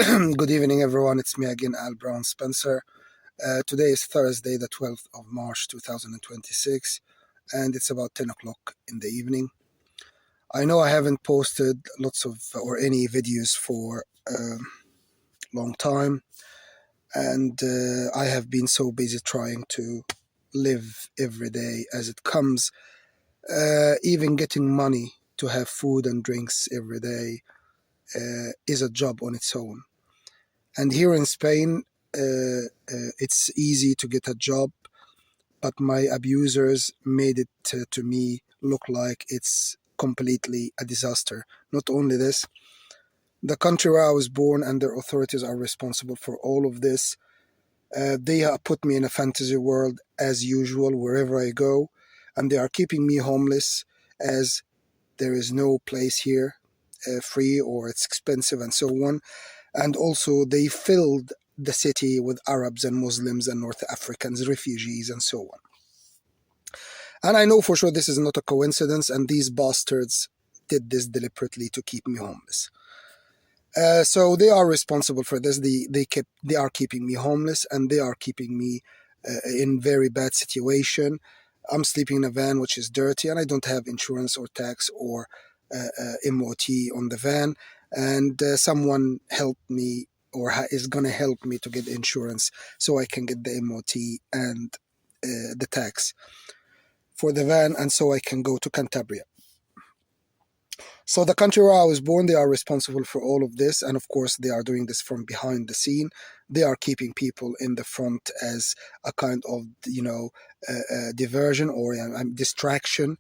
Good evening, everyone. It's me again, Al Brown Spencer. Today is Thursday, the 12th of March, 2026, and it's about 10 o'clock in the evening. I know I haven't posted lots of or any videos for a long time, and I have been so busy trying to live every day as it comes. Even getting money to have food and drinks every day is a job on its own. And here in Spain, it's easy to get a job, but my abusers made it to me look like it's completely a disaster. Not only this, the country where I was born and their authorities are responsible for all of this. They have put me in a fantasy world as usual wherever I go, and they are keeping me homeless as there is no place here free or it's expensive and so on. And also they filled the city with Arabs and Muslims and North Africans, refugees and so on. And I know for sure this is not a coincidence, and these bastards did this deliberately to keep me homeless. So they are responsible for this. They are keeping me homeless, and they are keeping me in very bad situation. I'm sleeping in a van which is dirty, and I don't have insurance or tax or MOT on the van. And someone helped me or is gonna help me to get insurance so I can get the MOT and the tax for the van, and so I can go to Cantabria. So the country where I was born, they are responsible for all of this. And of course, they are doing this from behind the scene. They are keeping people in the front as a kind of, diversion or distraction,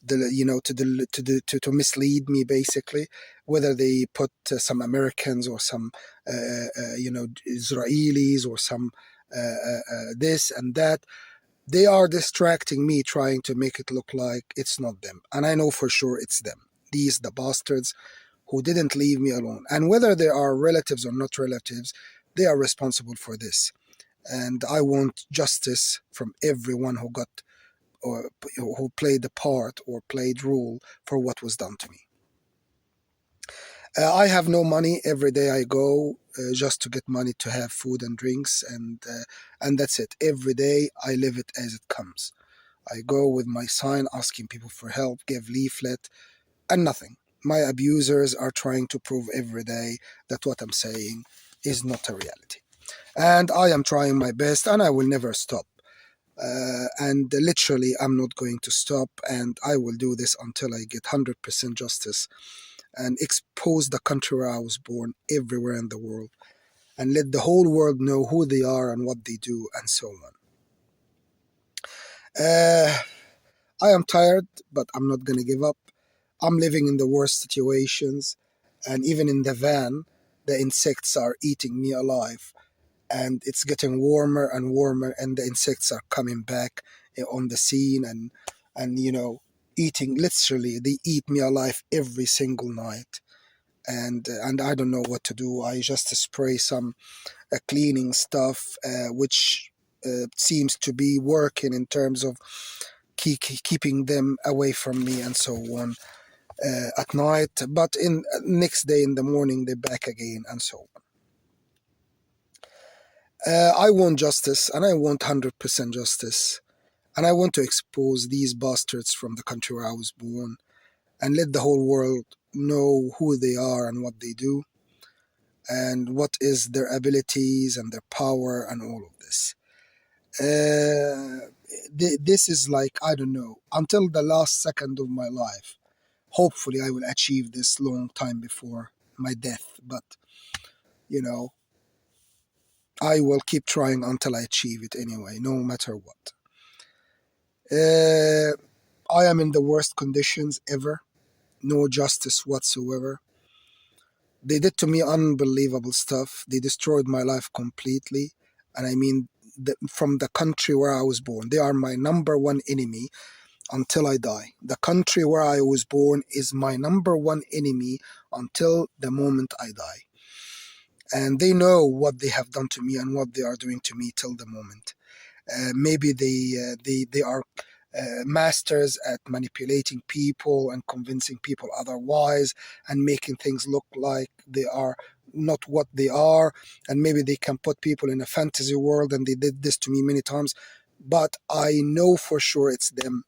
to mislead me, basically. Whether they put some Americans or some, Israelis or some this and that. They are distracting me, trying to make it look like it's not them. And I know for sure it's them. The bastards who didn't leave me alone. And whether they are relatives or not relatives, they are responsible for this. And I want justice from everyone who got or who played the part or played role for what was done to me. I have no money. Every day I go just to get money to have food and drinks, and that's it. Every day I live it as it comes. I go with my sign asking people for help, give leaflet, and nothing. My abusers are trying to prove every day that what I'm saying is not a reality. And I am trying my best, and I will never stop. And literally, I'm not going to stop, and I will do this until I get 100% justice and expose the country where I was born everywhere in the world, and let the whole world know who they are and what they do, and so on. I am tired, but I'm not going to give up. I'm living in the worst situations, and even in the van, the insects are eating me alive. And it's getting warmer and warmer, and the insects are coming back on the scene, and eating. Literally, they eat me alive every single night. And I don't know what to do. I just spray some cleaning stuff, which seems to be working in terms of keeping them away from me and so on. At night, but in next day in the morning they're back again and so on. I want justice, and I want 100% justice, and I want to expose these bastards from the country where I was born, and let the whole world know who they are and what they do, and what is their abilities and their power and all of this. This is like, I don't know, until the last second of my life. Hopefully I will achieve this long time before my death, but I will keep trying until I achieve it anyway, no matter what. I am in the worst conditions ever, no justice whatsoever. They did to me unbelievable stuff. They destroyed my life completely, and I mean, from the country where I was born. They are my number one enemy until I die. The country where I was born is my number one enemy until the moment I die. And they know what they have done to me and what they are doing to me till the moment. Maybe they are masters at manipulating people and convincing people otherwise, and making things look like they are not what they are, and maybe they can put people in a fantasy world, and they did this to me many times, but I know for sure it's them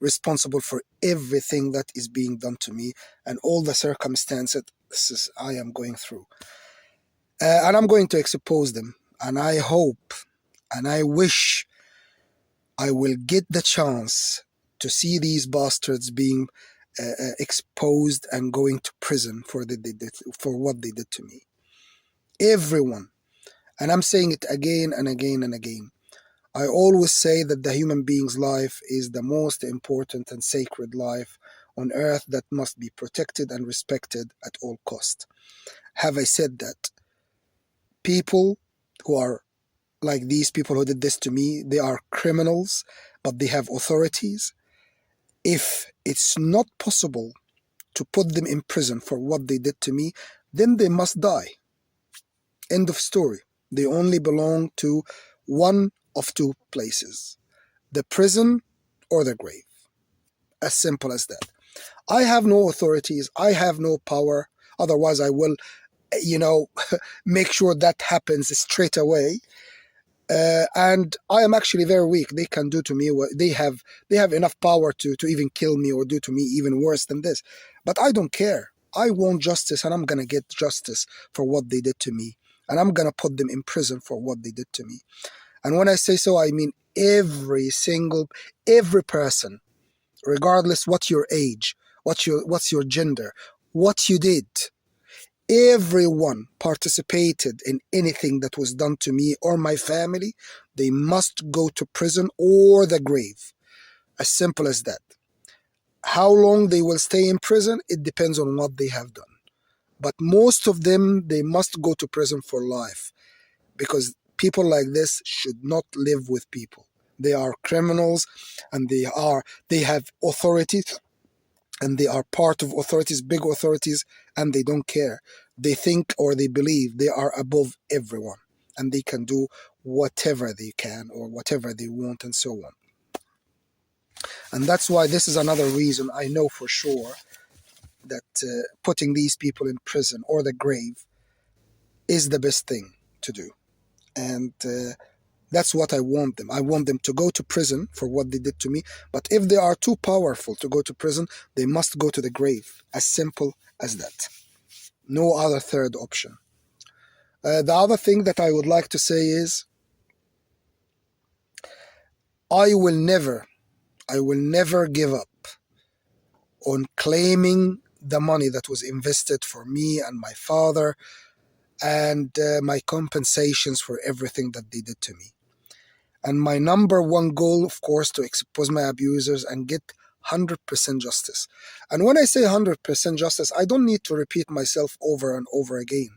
responsible for everything that is being done to me and all the circumstances I am going through. And I'm going to expose them. And I hope and I wish I will get the chance to see these bastards being exposed and going to prison for what they did to me. Everyone. And I'm saying it again and again and again. I always say that the human being's life is the most important and sacred life on earth that must be protected and respected at all cost. Have I said that? People who are like these people who did this to me, they are criminals, but they have authorities. If it's not possible to put them in prison for what they did to me, then they must die. End of story. They only belong to one of two places: the prison or the grave. As simple as that. I have no authorities. I have no power. Otherwise, I will, make sure that happens straight away. And I am actually very weak. They can do to me what they have enough power to even kill me or do to me even worse than this. But I don't care. I want justice, and I'm gonna get justice for what they did to me. And I'm gonna put them in prison for what they did to me. And when I say so, I mean every person, regardless what your age, what's your gender, what you did. Everyone participated in anything that was done to me or my family, they must go to prison or the grave. As simple as that. How long they will stay in prison, it depends on what they have done. But most of them, they must go to prison for life, because people like this should not live with people. They are criminals, and they have authorities, and they are part of authorities, big authorities, and they don't care. They think or they believe they are above everyone, and they can do whatever they can or whatever they want and so on. And that's why this is another reason I know for sure that putting these people in prison or the grave is the best thing to do. And that's what I want them. I want them to go to prison for what they did to me. But if they are too powerful to go to prison, they must go to the grave. As simple as that. No other third option. The other thing that I would like to say is, I will never give up on claiming the money that was invested for me and my father, and my compensations for everything that they did to me. And my number one goal, of course, to expose my abusers and get 100% justice. And when I say 100% justice, I don't need to repeat myself over and over again.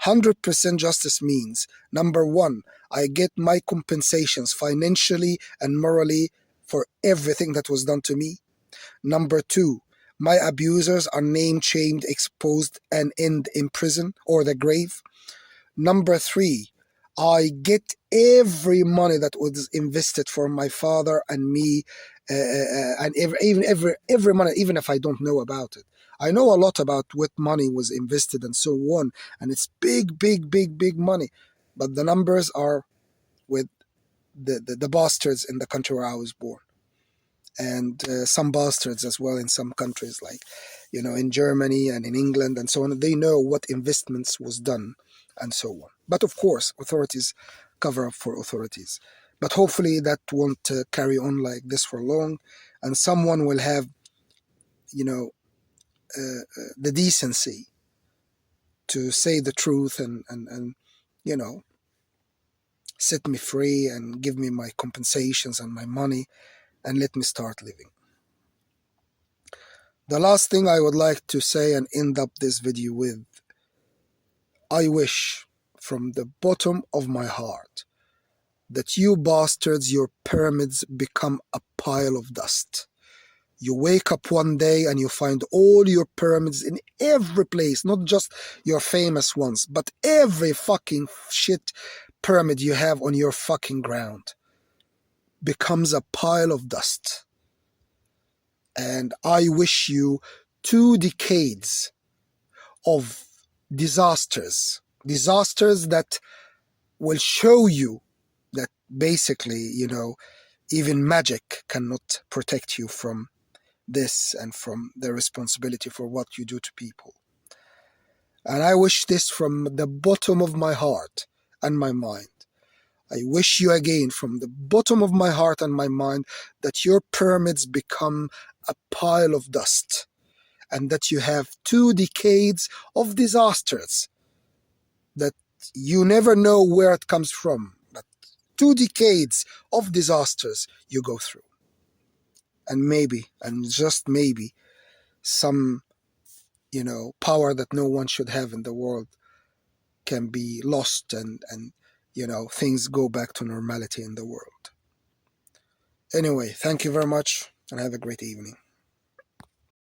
100% justice means, number one, I get my compensations financially and morally for everything that was done to me. Number two, my abusers are named, shamed, exposed, and end in prison or the grave. Number three, I get every money that was invested for my father and me, and every money, even if I don't know about it. I know a lot about what money was invested and so on, and it's big, big, big, big money. But the numbers are with the bastards in the country where I was born. And some bastards as well in some countries, like, in Germany and in England and so on. They know what investments was done and so on. But of course, authorities cover up for authorities. But hopefully that won't carry on like this for long, and someone will have, the decency to say the truth and set me free and give me my compensations and my money and let me start living. The last thing I would like to say and end up this video with, I wish from the bottom of my heart that you bastards, your pyramids become a pile of dust. You wake up one day and you find all your pyramids in every place, not just your famous ones, but every fucking shit pyramid you have on your fucking ground becomes a pile of dust. And I wish you 2 decades of disasters that will show you that basically, even magic cannot protect you from this and from the responsibility for what you do to people. And I wish this from the bottom of my heart and my mind. I wish you again from the bottom of my heart and my mind that your pyramids become a pile of dust, and that you have 2 decades of disasters that you never know where it comes from, but 2 decades of disasters you go through. And maybe, and just maybe, some, power that no one should have in the world can be lost, and things go back to normality in the world. Anyway, thank you very much and have a great evening.